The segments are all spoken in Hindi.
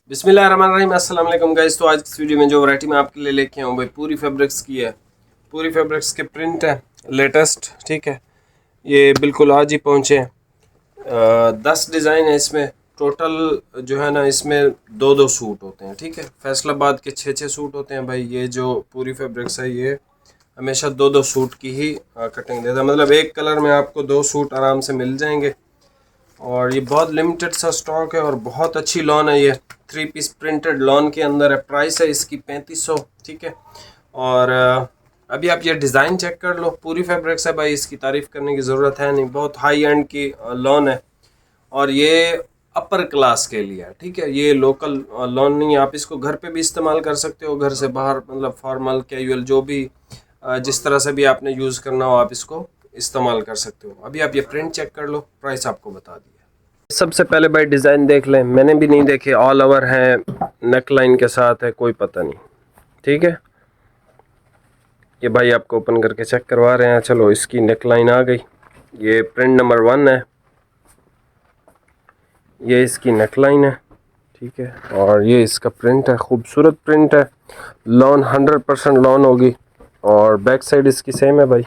बिस्मिल्लाहिर्रहमानिर्रहीम। अस्सलाम वालेकुम गाइस। तो आज की इस वीडियो में जो वैरायटी मैं आपके लिए लेके आऊँ भाई पूरी फैब्रिक्स की है। पूरी फैब्रिक्स के प्रिंट है लेटेस्ट, ठीक है। ये बिल्कुल आज ही पहुँचे हैं। 10 डिज़ाइन है इसमें टोटल। जो है ना इसमें दो दो सूट होते हैं, ठीक है। फैसलाबाद के छः छः सूट होते हैं भाई। ये जो पूरी फैब्रिक्स है ये हमेशा दो दो सूट की ही कटिंग देता है, मतलब एक कलर में आपको दो सूट आराम से मिल जाएंगे। और ये बहुत लिमिटेड सा स्टॉक है और बहुत अच्छी लॉन है। ये 3 पीस प्रिंटेड लॉन के अंदर है। प्राइस है इसकी 3500, ठीक है। और अभी आप ये डिज़ाइन चेक कर लो। पूरी फैब्रिक्स है भाई, इसकी तारीफ़ करने की ज़रूरत है नहीं। बहुत हाई एंड की लॉन है और ये अपर क्लास के लिए है, ठीक है। ये लोकल लॉन नहीं है। आप इसको घर पे भी इस्तेमाल कर सकते हो, घर से बाहर, मतलब फॉर्मल कैजुअल जो भी जिस तरह से भी आपने यूज़ करना हो आप इसको इस्तेमाल कर सकते हो। अभी आप ये प्रिंट चेक कर लो, प्राइस आपको बता दिया। सबसे पहले भाई डिज़ाइन देख लें, मैंने भी नहीं देखे। ऑल ओवर है, नेक लाइन के साथ है, कोई पता नहीं, ठीक है। ये भाई आपको ओपन करके चेक करवा रहे हैं। चलो, इसकी नेक लाइन आ गई। ये प्रिंट नंबर 1 है, ये इसकी नेक लाइन है, ठीक है। और ये इसका प्रिंट है, खूबसूरत प्रिंट है। लॉन 100% लॉन होगी। और बैक साइड इसकी सेम है भाई।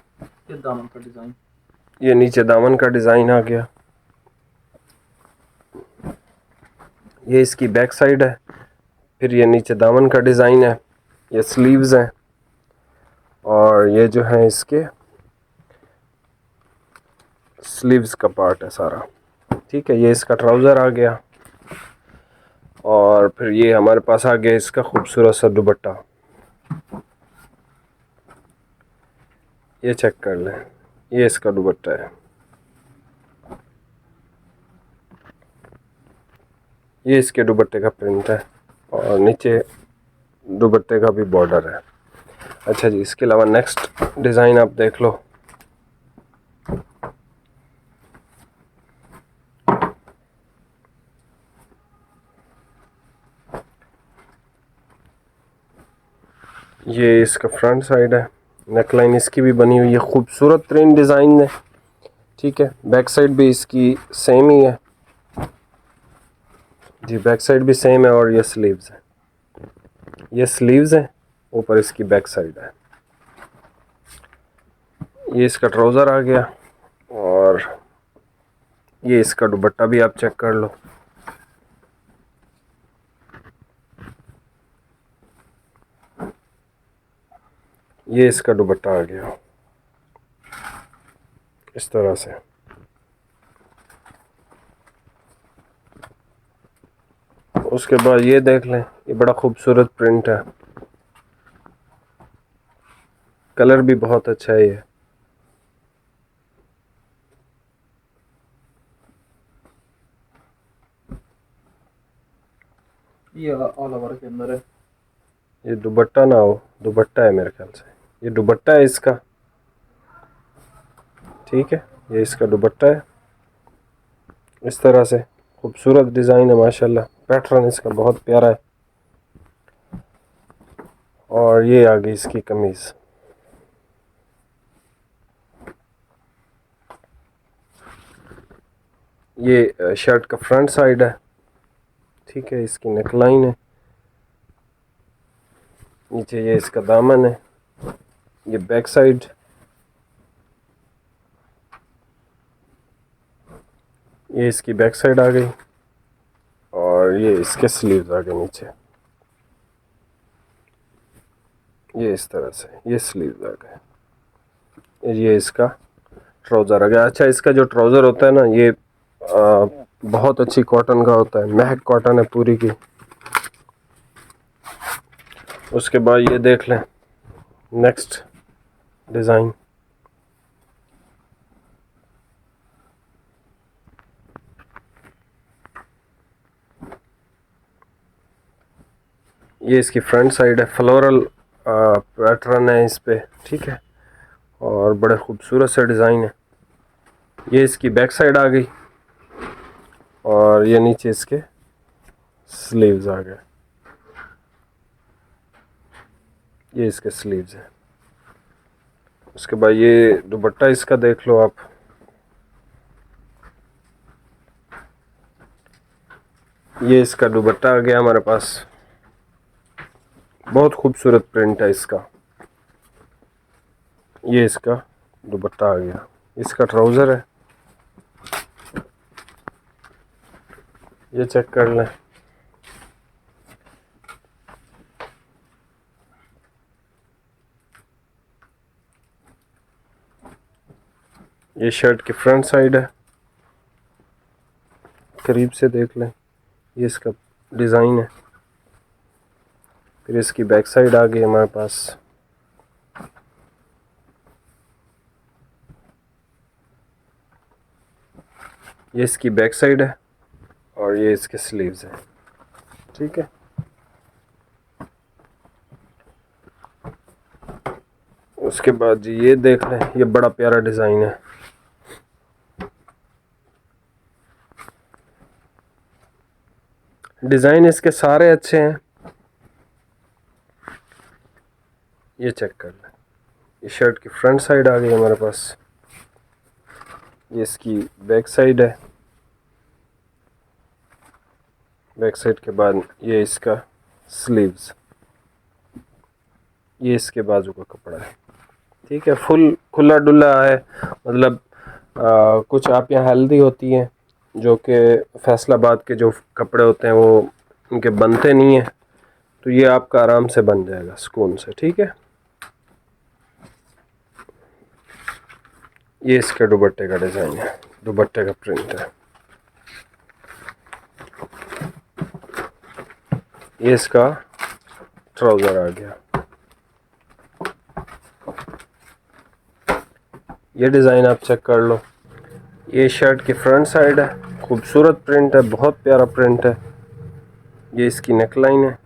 ये दामन का डिज़ाइन, ये नीचे दामन का डिज़ाइन आ गया। ये इसकी बैक साइड है। फिर ये नीचे दामन का डिज़ाइन है। ये स्लीव्स हैं और ये जो है इसके स्लीव्स का पार्ट है सारा, ठीक है। ये इसका ट्राउज़र आ गया। और फिर ये हमारे पास आ गया इसका खूबसूरत सा दुपट्टा। ये चेक कर लें, ये इसका दुपट्टा है। ये इसके दुपट्टे का प्रिंट है और नीचे दुपट्टे का भी बॉर्डर है। अच्छा जी, इसके अलावा नेक्स्ट डिज़ाइन आप देख लो। ये इसका फ्रंट साइड है। नेकलाइन इसकी भी बनी हुई है खूबसूरत तरीन डिज़ाइन है, ठीक है। बैक साइड भी इसकी सेम ही है जी, बैक साइड भी सेम है। और ये स्लीव्स है, ये स्लीव्स है, ऊपर इसकी बैक साइड है। ये इसका ट्राउज़र आ गया और ये इसका दुपट्टा भी आप चेक कर लो। ये इसका दुपट्टा आ गया इस तरह से। उसके बाद ये देख लें, ये बड़ा खूबसूरत प्रिंट है। कलर भी बहुत अच्छा है ये। ये ऑल ओवर के अंदर है। ये दुपट्टा ना हो, दुपट्टा है मेरे ख्याल से। ये दुपट्टा है इसका, ठीक है। ये इसका दुपट्टा है इस तरह से। खूबसूरत डिज़ाइन है माशाल्लाह। पैटर्न इसका बहुत प्यारा है। और ये आ गई इसकी कमीज़। ये शर्ट का फ्रंट साइड है, ठीक है। इसकी नेकलाइन है। नीचे ये इसका दामन है। ये बैक साइड। ये इसकी बैक साइड आ गई और ये इसके स्लीव्स आ गए नीचे। ये इस तरह से ये स्लीव्स आ गए। ये इसका ट्राउज़र आ गया। अच्छा, इसका जो ट्राउज़र होता है ना, ये बहुत अच्छी कॉटन का होता है, महक कॉटन है पूरी की। उसके बाद ये देख लें नेक्स्ट डिज़ाइन। ये इसकी फ्रंट साइड है। फ्लोरल पैटर्न है इस पे, ठीक है। और बड़े खूबसूरत सा डिज़ाइन है। ये इसकी बैक साइड आ गई और ये नीचे इसके स्लीव्स आ गए। ये इसके स्लीव्स है। उसके बाद ये दुपट्टा इसका देख लो आप। ये इसका दुपट्टा आ गया हमारे पास, बहुत खूबसूरत प्रिंट है इसका। ये इसका दुपट्टा आ गया, इसका ट्राउज़र है, ये चेक कर लें। ये शर्ट की फ्रंट साइड है, करीब से देख लें, ये इसका डिज़ाइन है। फिर इसकी बैक साइड आ गई हमारे पास, ये इसकी बैक साइड है और ये इसके स्लीव्स है, ठीक है। उसके बाद जी ये देख लें, ये बड़ा प्यारा डिज़ाइन है। डिज़ाइन इसके सारे अच्छे हैं, ये चेक कर लें। ये शर्ट की फ्रंट साइड आ गई हमारे पास, ये इसकी बैक साइड है। बैक साइड के बाद ये इसका स्लीव्स, ये इसके बाजू का कपड़ा है, ठीक है। फुल खुला डुला है, मतलब कुछ आप यहाँ हेल्दी होती हैं जो कि फैसलाबाद के जो कपड़े होते हैं वो उनके बनते नहीं हैं, तो ये आपका आराम से बन जाएगा सुकून से, ठीक है। ये इसके दुपट्टे का डिज़ाइन है, दुपट्टे का प्रिंट है। ये इसका ट्राउज़र आ गया, ये डिज़ाइन आप चेक कर लो। ये शर्ट की फ्रंट साइड है, खूबसूरत प्रिंट है, बहुत प्यारा प्रिंट है। ये इसकी नेकलाइन है,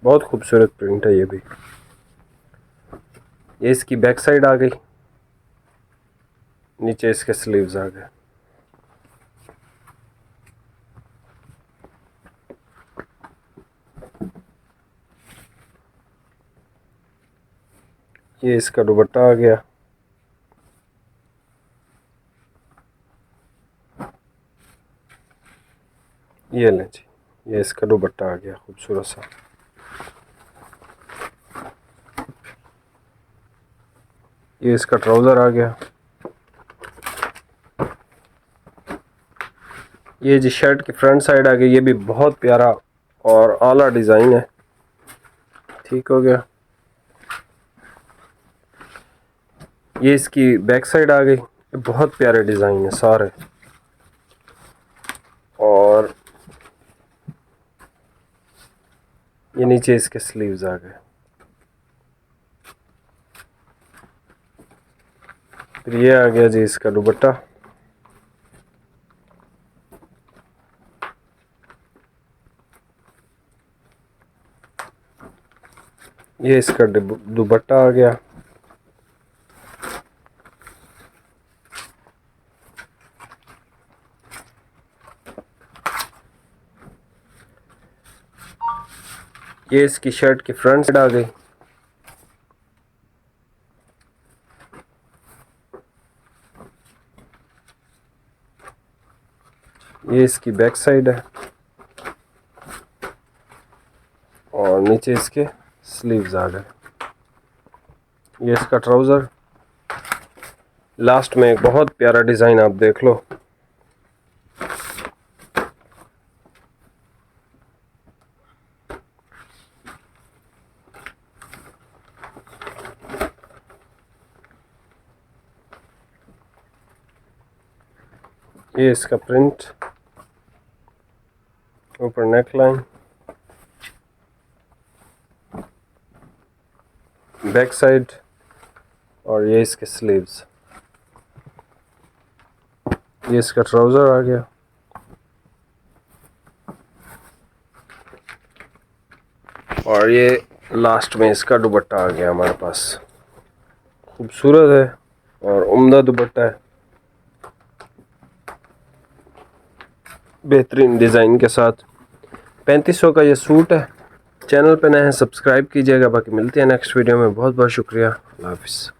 बहुत खूबसूरत प्रिंट है ये भी। ये इसकी बैक साइड आ गई, नीचे इसके स्लीव्स आ गए। ये इसका दुपट्टा आ गया, ये लें जी, ये इसका दुपट्टा आ गया खूबसूरत सा। ये इसका ट्राउज़र आ गया। ये जी शर्ट की फ्रंट साइड आ गई, ये भी बहुत प्यारा और आला डिज़ाइन है, ठीक हो गया। ये इसकी बैक साइड आ गई, बहुत प्यारे डिज़ाइन है सारे। और ये नीचे इसके स्लीव्स आ गए। फिर ये आ गया जी इसका दुपट्टा, ये इसका दुपट्टा आ गया। ये इसकी शर्ट की फ्रंट साइड आ गई। ये इसकी बैक साइड है और नीचे इसके स्लीव्स आ गए। ये इसका ट्राउज़र। लास्ट में एक बहुत प्यारा डिज़ाइन आप देख लो, ये इसका प्रिंट, ऊपर नेक लाइन, बैक साइड और ये इसके स्लीव्स। ये इसका ट्राउज़र आ गया। और ये लास्ट में इसका दुपट्टा आ गया हमारे पास। खूबसूरत है और उम्दा दुपट्टा है, बेहतरीन डिज़ाइन के साथ। 3500 का ये सूट है। चैनल पे नए हैं सब्सक्राइब कीजिएगा। बाकी मिलते हैं नेक्स्ट वीडियो में। बहुत बहुत शुक्रिया। अल्लाह हाफिज़।